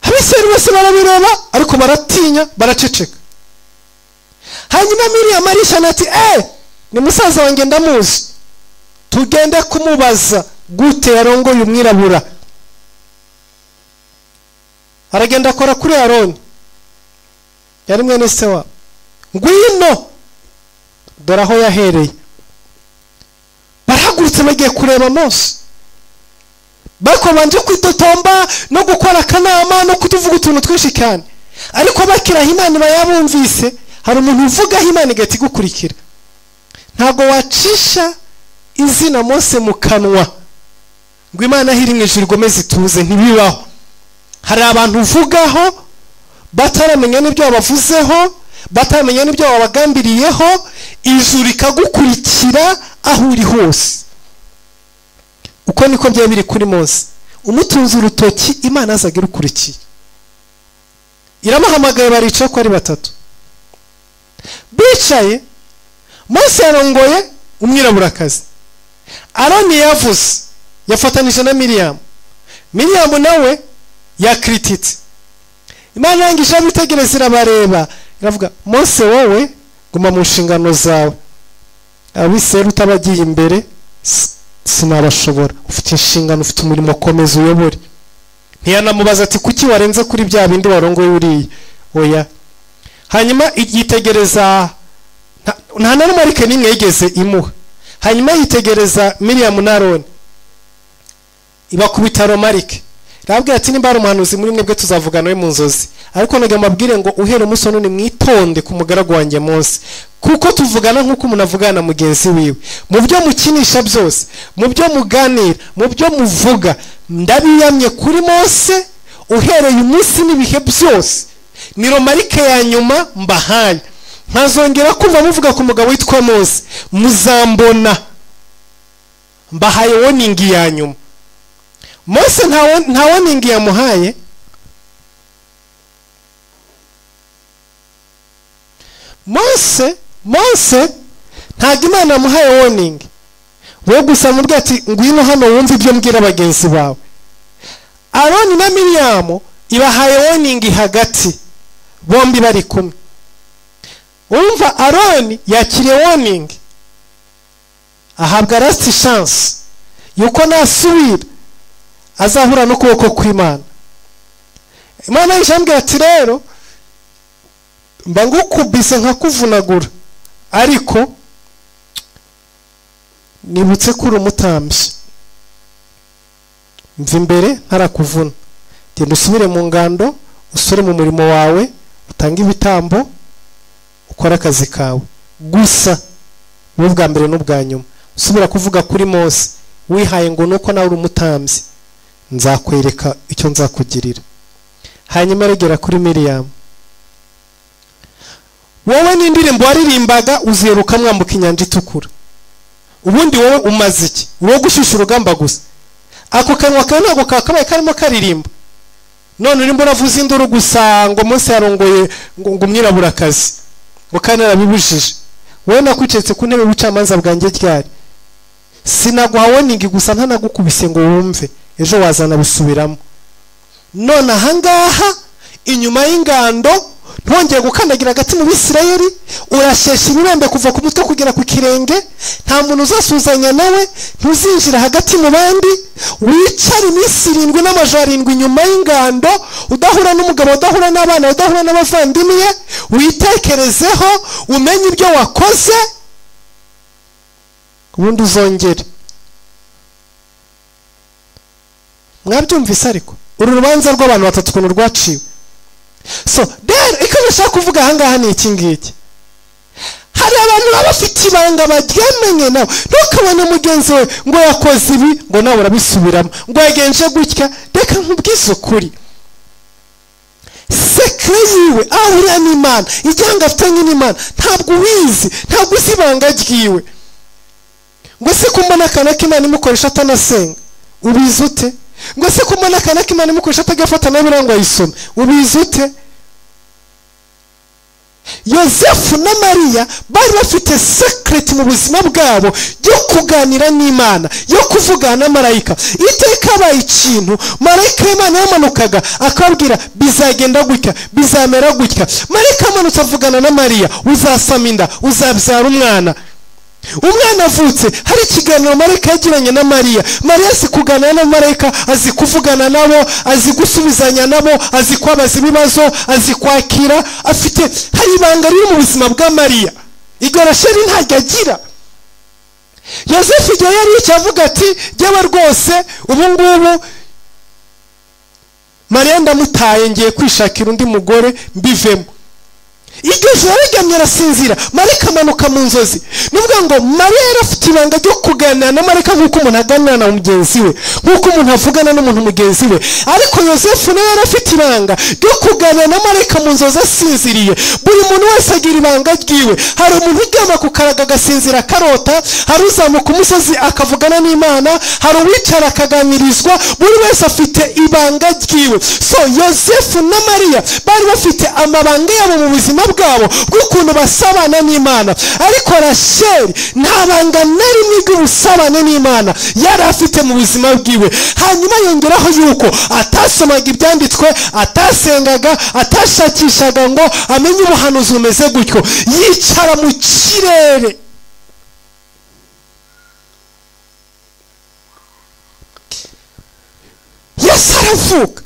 Abisirayeli bose barabireba, ariko baratinya, baraceceka. Hanyuma Miriyamu arishana ati, ni musaza wanjye ndamuzi, tugende kumubaza gute yarongoye umwirabura. Aragenda akora kuri Aroni, yari mwene se wabo. Ngwino, dore aho yahereye. Barahagurutse bagiye kureba Mose, bakobanje kwitotomba no gukora akanama no kutuvuga utuntu twinshi cyane, ariko bakiraho Imana bayabumvise. Hari umuntu uvugaho Imana igati gukurikira. Ntabwo wacisha izina Mose mu kanwa ngo Imana hiri mu ijuru igomeze ituze, ntibibaho. Hari abantu uvugaho bataramenya n'ibyo wabavuzeho, bataramenya n'ibyo wabagambiriyeho, ijuru rikagukurikira aho uri hose. Uko niko byari biri kuri Mose. Umutunze urutoki, Imana azaga irukurikiye. Iramuhamagaye, baricaye ko ari batatu. Bicaye, Mose yarongoye umwiraburakazi. Aroni yavuze, yafatanije na Miriam. Miriam nawe yakrititse. Imana yangisha abitegereza, irabareba, iravuga, Mose wowe guma mu nshingano zawe. Abisera utabagiye imbere sinabashobora. Ufite inshingano, ufite umurimo, komeza uyobore. Ntiyanamubaza ati kuki warenze kuri bya bindi warongoye uriye. Oya. Hanyuma yitegereza, nta na marike nimwe yigeze imuha. Hanyuma yitegereza Miriam na Aroni, ibakubita romarike. Irabwira ati nimba ari umuhanuzi muri mwebwe tuzavugana we mu nzozi, ariko nage mabwire ngo uhere umunsi none mwitonde ku mugaragu wanjye Mose, kuko tuvugana nk'uko umuntu avugana na mugenzi wiwe. Mu byo mukinisha byose, mu byo muganira, mu byo muvuga, ndabiyamye kuri Mose uhereye umunsi n'ibihe byose. Ni romarike ya nyuma mbahaye. Nkazongera kumva muvuga ku mugabo witwa Mose, muzambona. Mbahaye warning ya nyuma. Mose nta warning yamuhaye. Mose ntabwo Imana yamuhaye warning. Wowe gusa mubwira ati ngwino hano wumve ibyo mbwira bagenzi bawe. Aroni na Miriam ibahaye warning hagati, bombi bari kumwe. Umva Aroni yakiriye warning, ahabwa last chance yuko nasubira azahura no kuboko kw'Imana. Imana yishambye ati rero mba ngukubise nkakuvunagura, ariko nibutse kuri umutambyi, mva imbere ntarakuvuna. Genda usubire mu ngando, usore mu murimo wawe, utange ibitambo, ukora akazi kawe. Gusa n'ubwa mbere n'ubwa nyuma usubira kuvuga kuri Mose wihaye ngo nuko nawe uri umutambyi, nzakwereka icyo nzakugirira. Hanyuma regera kuri Miriam, wowe n'indirimbo waririmbaga uziruka mwambuka inyanja itukura. Ubundi wowe umaze iki? Wowe gushyushya urugamba gusa. Ako kanwa kawe ntabwo kakabaye karimo karirimba. None urimo uravuza induru gusa ngo Mose yarongoye ngo umwiraburakazi, ngo kandi arabibujije. Wowe nakwicetse ku ntebe y'ubucamanza bwanjye ryari. Sinaguha warning gusa ntanagukubise ngo wumve, ejo wazana bisubiramo. None ahangaha inyuma y'ingando ntongeye gukandagira hagati mu Bisirayeli, urashesha ibirembe kuva ku mutwe kugera ku kirenge, nta muntu uzasuzanya nawe, ntuzinjira hagati mu bandi, wicara iminsi 7 n'amajoro 7 inyuma y'ingando, udahura n'umugabo, udahura n'abana, udahura n'abavandimwe, witekerezeho, umenye ibyo wakoze, ubundi uzongere. Mwabyumvise ariko uru rubanza rw'abantu batatu kuntu rwaciwe. So there iko nashaka kuvuga ahangaha ni iki ngiki. Hari abantu bafite ibanga baryamenye nawe, ntukabone mugenzi we ngo yakoze ibi ngo nawe urabisubiramo, ngo yagenje gutya. Reka nkubwize ukuri, sekre yiwe ahuriye n'Imana, ijyanga afitanye n'Imana ntabwo ubizi, ntabwo uzi ibanga ryiwe. Ngo se kumbona akana k'Imana imukoresha atanasenga, ubizi ute? Ngo se kumbona akana k'Imana imukoresha atagafata na birangwa yisoma, ubizi ute? Yosefu na Mariya bari bafite secret mu buzima bwabo yo kuganira n'Imana, yo kuvugana na marayika. Iteka baye ikintu, marayika w'Imana yamanukaga akabwira bizagenda gutya, bizamera gutya. Marayika amanutse avugana na Mariya, uzasama inda, uzabyara umwana. Umwana avutse, hari ikiganiro marayika yagiranye na Mariya. Mariya azi kuganira na marayika, azi kuvugana nabo, azi gusubizanya nabo, azi kwabaza ibibazo, azi kwakira. Afite hari ibanga riri mu buzima bwa Mariya, igorasheri ntajya agira. Yosefu igihe yari icyavuga ati jyewe rwose ubu ngubu Mariya ndamutaye, ngiye kwishakira undi mugore mbivemo. iryo joro yararyamye arasinzira, marayika amanuka mu nzozi. Nuvuga ngo Mariya yari afite ibanga ryo kuganira na marayika nk'uko umuntu aganira na mugenzi we, nk'uko umuntu avugana n'umuntu mugenzi we. Ariko Yosefu nawe yari afite ibanga ryo kuganira na marayika mu nzozi asinziriye. Buri muntu wese agira ibanga ryiwe. Hari umuntu uryama ku karaga agasinzira akarota, hari uzamuka umusozi akavugana n'Imana, hari uwicara akaganirizwa. Buri wese afite ibanga ryiwe. So Yosefu na Mariya bari bafite amabanga yabo mu buzima bwabo bw'ukuntu basabana n'Imana. Ariko Rasheli nta banga na rimwe ry'ubusabane n'Imana yari afite mu buzima bwiwe. Hanyuma yongeraho yuko atasomaga ibyanditswe, atasengaga, atashakishaga ngo amenye ubuhanuzi bumeze gutyo. Yicara mu kirere. Yesu aravuka.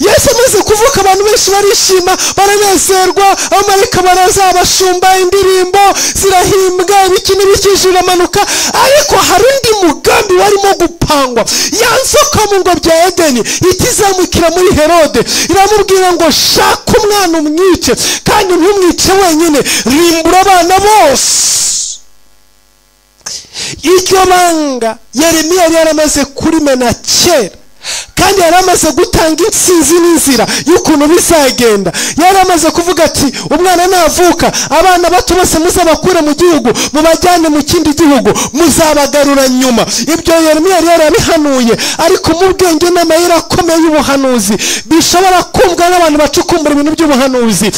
Yesu amaze kuvuka abantu benshi barishima, baranezerwa, abamarayika baraza, abashumba, indirimbo zirahimbwa, ibiki n'ibiki biramanuka. Ariko hari undi mugambi warimo gupangwa. Ya nzoka mu ngobyi ya Edeni itizamukira muri Herode, iramubwira ngo shaka umwana umwice, kandi ntumwice wenyine, rimbura abana bose. Iryo banga Yeremiya yari yaramaze kurimena kera, kandi yaramaze gutanga insinzi n'inzira y'ukuntu bizagenda. Yaramaze kuvuga ati umwana navuka, abana bato bose muzabakure mu gihugu, mubajyane mu kindi gihugu, muzabagarura nyuma. Ibyo Yeremiya yari yarabihanuye, ariko mu bwenge n'amayira akomeye y'ubuhanuzi bishobora kumvwa n'abantu bacukumbura ibintu by'ubuhanuzi.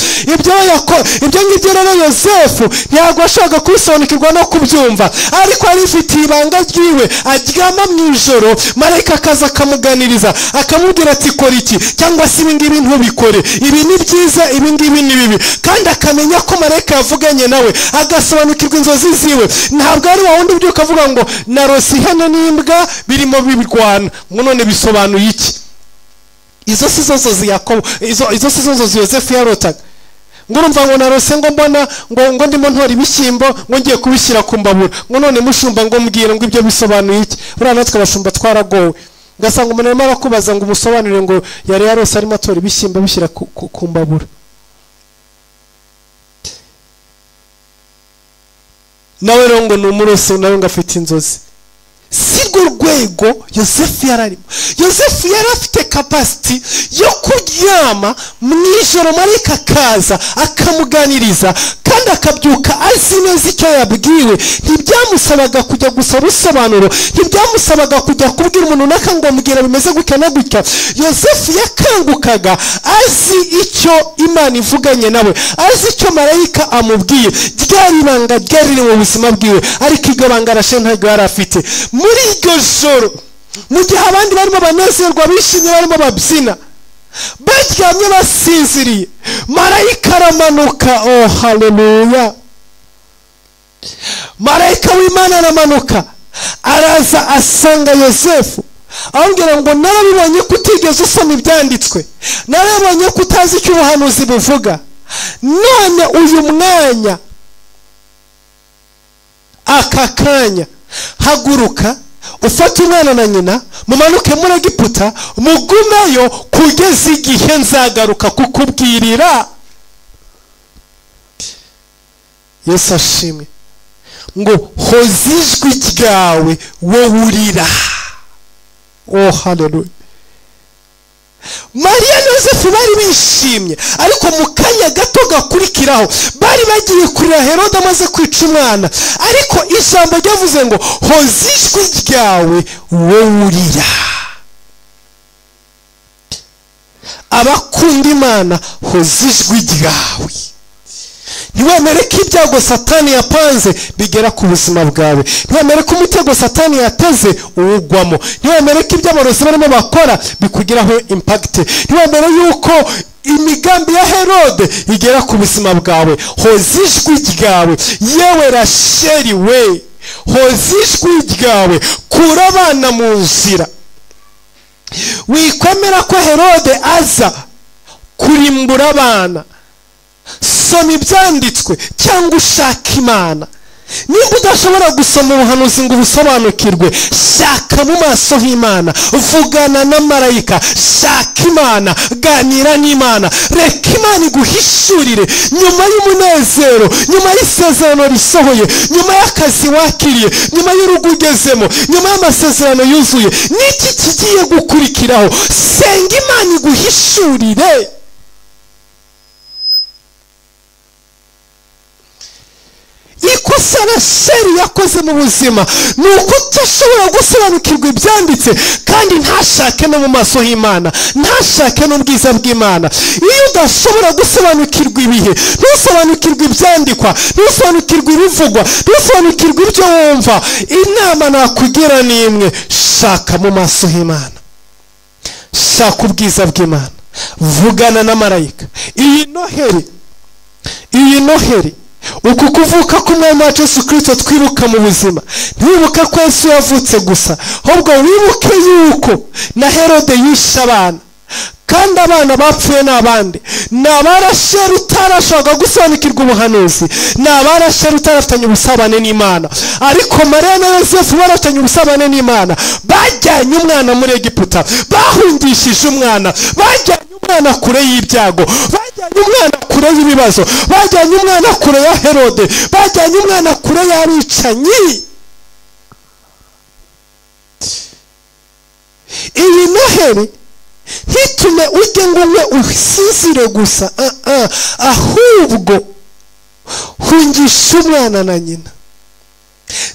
Ibyo ngibyo rero Yosefu ntabwo ashaka kubisobanukirwa no kubyumva, ariko arifitiye ibanga ryiwe. Aryama mu ijoro, marayika akaza akamuganiriza, akamubwira ati kora iki, cyangwa se ibi ngibi ntubikore, ibi ni byiza, ibi ngibi ni bibi. Kandi akamenya ko marayika yavuganye nawe, agasobanukirwa inzozi ziwe. Ntabwo ari wa wundi ubyuka avuga ngo narose ihene n'imbwa birimo bibirwana, ngo none bisobanuye iki? Izo si zo nzozi Yakobo, izo si zo nzozi Yosefu yarotaga. Ngo urumva ngo narose ngo mbona ngo ndimo ntora ibishyimbo, ngo ngiye kubishyira ku mbabura, ngo none mushumba ngo mbwira ngo ibyo bisobanuye iki? Buriya natwe abashumba twaragowe, ugasanga umuntu arimo arakubaza ngo umusobanurire ngo yari yarose arimo atora ibishyimbo bishyira ku mbabura. Nawe rero ngo ni umurose, nawe ngo afite inzozi. Si rwo rwego Yosefu yararimo. Yosefu yari afite capacity yo kuryama mu ijoro, marayika akaza akamuganiriza, kandi akabyuka azi neza icyo yabwiwe. Ntibyamusabaga kujya gusaba ubusobanuro, ntibyamusabaga kujya kubwira umuntu naka ngo mbwira bimeze gutya na gutya. Yosefu yakangukaga azi icyo Imana ivuganye nawe, azi icyo marayika amubwiye. Ryari ibanga ryari mu buzima bwiwe, ariko iryo banga Rasheli ntabwo yari afite. Muri iryo joro, mu gihe abandi barimo banezerwa, bishimye, barimo babyina, baryamye basinziriye, marayika aramanuka. Oh haleluya! Marayika w'Imana aramanuka, araza asanga Yosefu, amubwira ngo narabibonye ko utigeze usoma ibyanditswe, narabibonye ko utazi icyo ubuhanuzi buvuga. None uyu mwanya, aka kanya, haguruka ufate umwana na nyina, mumanuke muri Egiputa, mugumeyo kugeza igihe nzagaruka kukubwirira. Yesu ashimwe. Ngo hoza ijwi ryawe wowe urira. Oh haleluya! Mariya na Yosefu bari bishimye, ariko mu kanya gato gakurikiraho bari bagiye kurira Herode amaze kwica umwana. Ariko ijambo ryavuze ngo hoza ijwi ryawe wowe urira. Abakunda Imana, hoza ijwi ryawe. Ntiwemere ko ibyago Satani yapanze bigera ku buzima bwawe. Ntiwemere ko umutego Satani yateze uwugwamo. Ntiwemere ko ibyo abarozi barimo bakora bikugiraho impact. Ntiwemere yuko imigambi ya Herode igera ku buzima bwawe. Hoza ijwi ryawe. Yewe Rasheli we, hoza ijwi ryawe, kura abana mu nzira. Wikwemera ko Herode aza kurimbura abana. Soma ibyanditswe cyangwa ushaka Imana. nimba udashobora gusoma ubuhanuzi ngo ubusobanukirwe, shaka mu maso h'Imana, vugana na marayika, shaka Imana, ganira n'Imana, reka Imana iguhishurire nyuma y'umunezero, nyuma y'isezerano risohoye, nyuma y'akazi wakiriye, nyuma y'urugo ugezemo, nyuma y'amasezerano yuzuye, niki kigiye gukurikiraho? Senga Imana iguhishurire. Ikosa Rasheli yakoze mu buzima ni uko utashobora gusobanukirwa ibyanditse kandi ntashake no mu maso h'Imana, ntashake n'ubwiza bw'Imana. Iyo udashobora gusobanukirwa ibihe, ntusobanukirwa ibyandikwa, ntusobanukirwa ibivugwa, ntusobanukirwa ibyo wumva, inama nakugira ni imwe: shaka mu maso h'Imana, shaka ubwiza bw'Imana, vugana na marayika. Iyi Noheri uku kuvuka k'umwami wacu Yesu Kristo twibuka mu buzima, ntiwibuka ko Yesu yavutse gusa, ahubwo wibuke yuko na Herode yishe abana, kandi abana bapfuye n'abandi. Ni abarasheri utarashobora gusobanukirwa ubuhanuzi, ni abarasheri utarafitanye ubusabane n'Imana. Ariko Mariya na Yosefu barafitanye ubusabane n'Imana, bajyanye umwana muri Egiputa, bahungishije umwana, bajyanye umwana kure y'ibyago, bajyanye umwana kure y'ibibazo, bajyanye umwana kure ya Herode, bajyanye umwana kure y'abicanyi. Iyi Noheri ntitume ujye ngo we usizire gusa, ahubwo hungisha umwana na nyina.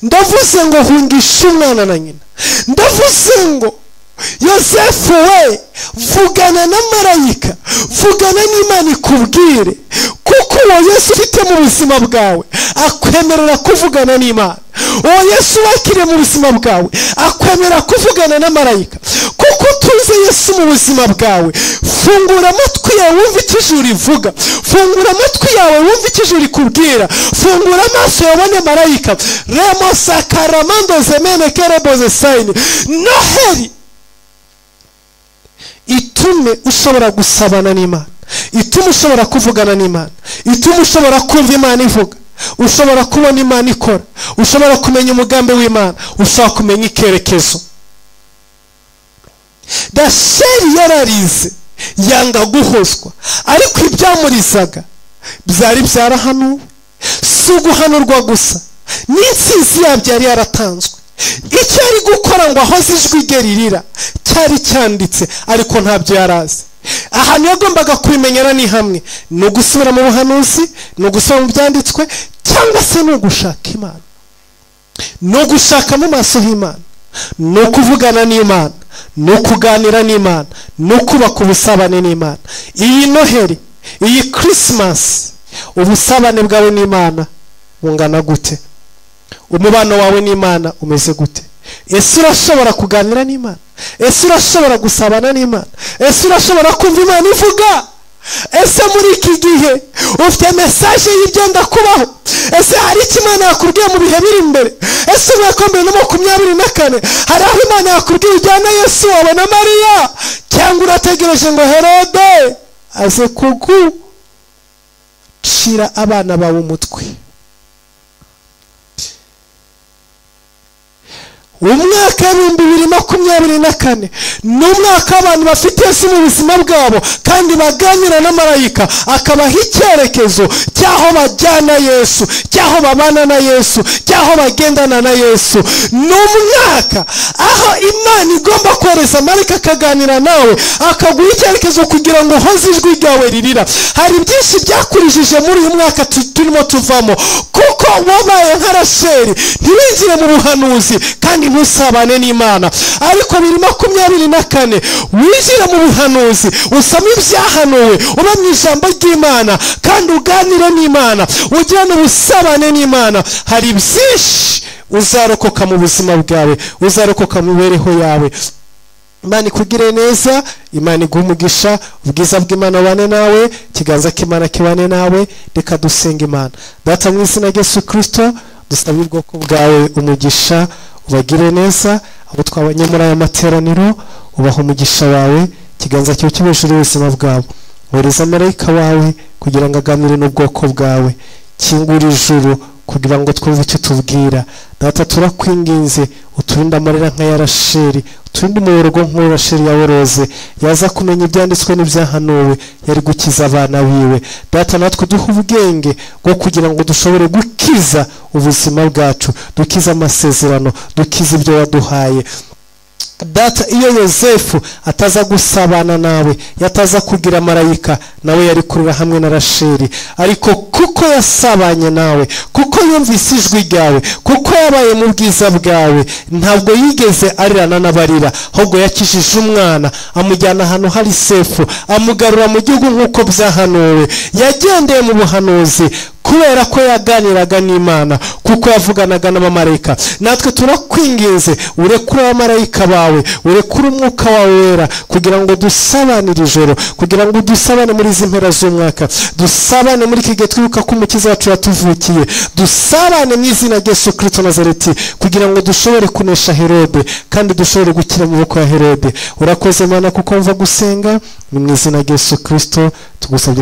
Ndavuze ngo hungisha umwana na nyina, ndavuze ngo Yosefu we, vugana na marayika, vugana n'Imana ikubwire, kuko uwo Yesu ufite mu buzima bwawe akwemerera kuvugana n'Imana. Uwo Yesu wakiriye mu buzima bwawe akwemerera kuvugana na marayika. Kuko utuze Yesu mu buzima bwawe, fungura amatwi yawe wumve icyo ijuru rivuga, fungura amatwi yawe wumve icyo ijuru rikubwira, fungura amaso yawe ubone marayika. Remo sakaramando zemene kereboze sayini. Noheri itume ushobora gusabana n'Imana, itume ushobora kuvugana n'Imana, itume ushobora kumva Imana ivuga, ushobora kubona Imana ikora, ushobora kumenya umugambi w'Imana, ushobora kumenya ikerekezo. Rasheli yararize yanga guhozwa, ariko ibyamurizaga byari byarahanuwe. Si uguhanurwa gusa, n'insinzi yabyo yari yaratanzwe. Icyo ari gukora ngo ahoze ijwi rye ririra cyari cyanditse, ariko ntabyo yarazi. Ahantu yagombaga kubimenyera ni hamwe: ni ugusubira mu buhanuzi, ni ugusubira mu byanditswe, cyangwa se ni ugushaka Imana, ni ugushaka mu maso h'Imana, ni ukuvugana n'Imana, ni ukuganira n'Imana, ni ukubaka ubusabane n'Imana. Iyi Noheri, iyi Christmas, ubusabane bwawe n'Imana bungana gute? Umubano wawe n'Imana umeze gute? Ese urashobora kuganira n'Imana? Ese urashobora gusabana n'Imana? Ese urashobora kumva Imana ivuga? Ese muri iki gihe ufite message y'igenda kubaho? Ese hari icyo Imana yakubwiye mu bihe biri imbere? Ese mwaka 2024 hari aho Imana yakubwiye ujyana Yesu wawe na Mariya, cyangwa urategereje ngo Herode aze kugucira abana bawe umutwe? Umwaka 2024 ni umwaka abantu bafite Yesu mu buzima bwabo, kandi baganira na marayika akabaha icyerekezo cyaho bajyana Yesu, cyaho babana na Yesu, cyaho bagendana na Yesu. Ni umwaka aho Imana igomba kohereza marayika akaganira nawe, akaguha icyerekezo kugira ngo hoze ijwi ryawe ririra. Hari byinshi byakurijije muri uyu mwaka turimo tuvamo, kuko wabaye nka Rasheli, ntibinjire mu buhanuzi kandi ntusabane n'Imana. Ariko 2024 winjire mu buhanuzi, usome ibyahanuwe, ube mu ijambo ry'Imana, kandi uganire n'Imana, ugirane ubusabane n'Imana. Hari byinshi uzarokoka mu buzima bwawe, uzarokoka mu mibereho yawe. Imana ikugire neza, Imana iguhe umugisha, ubwiza bw'Imana bane nawe, ikiganza cy'Imana kibane nawe. Reka dusenga Imana. Data mu izina rya Yesu Kristo, dusaba ubwoko bwawe umugisha, ubagire neza. Abo twabanye muri aya materaniro, ubaha umugisha wawe, ikiganza cyawe cy'ubujuru ubuzima bwabo. Wohereza marayika wawe kugira ngo aganire n'ubwoko bwawe. Kingura ijuru kugira ngo twumve icyo tubwira. Data turakwinginze uturinde amarira nka ya Rasheli, uturinde umuborogo nk'uwo Rasheli yaboroze, yaza kumenya ibyanditswe n'ibyahanuwe yari gukiza abana biwe. Data natwe duha ubwenge bwo kugira ngo dushobore gukiza ubuzima bwacu, dukiza amasezerano, dukiza ibyo waduhaye. Data iyo Yosefu ataza gusabana nawe, yataza kugira marayika, nawe yari kurira hamwe na Rasheli. Ariko kuko yasabanye nawe, kuko yumvise ijwi ryawe, kuko yabaye mu bwiza bwawe, ntabwo yigeze arirana n'abarira, ahubwo yakijije umwana amujyana ahantu hari Sefu, amugarura mu gihugu nk'uko byahanuwe. Yagendeye mu buhanuzi kubera ko yaganiraga n'Imana, kuko yavuganaga n'abamarayika. Natwe turakwinginze urekure abamarayika bawe, urekure umwuka wawe wera, kugira ngo dusabanire ijoro, kugira ngo dusabane muri izi mpera z'umwaka, dusabane muri iki gihe twibuka ko umukiza wacu yatuvukiye, dusabane mu izina rya Yesu Kristo Nazareti, kugira ngo dushobore kunesha Herode kandi dushobore gukira mu maboko ya Herode. Urakoze Mana kuko mva gusenga, ni mu izina rya Yesu Kristo tugusabye.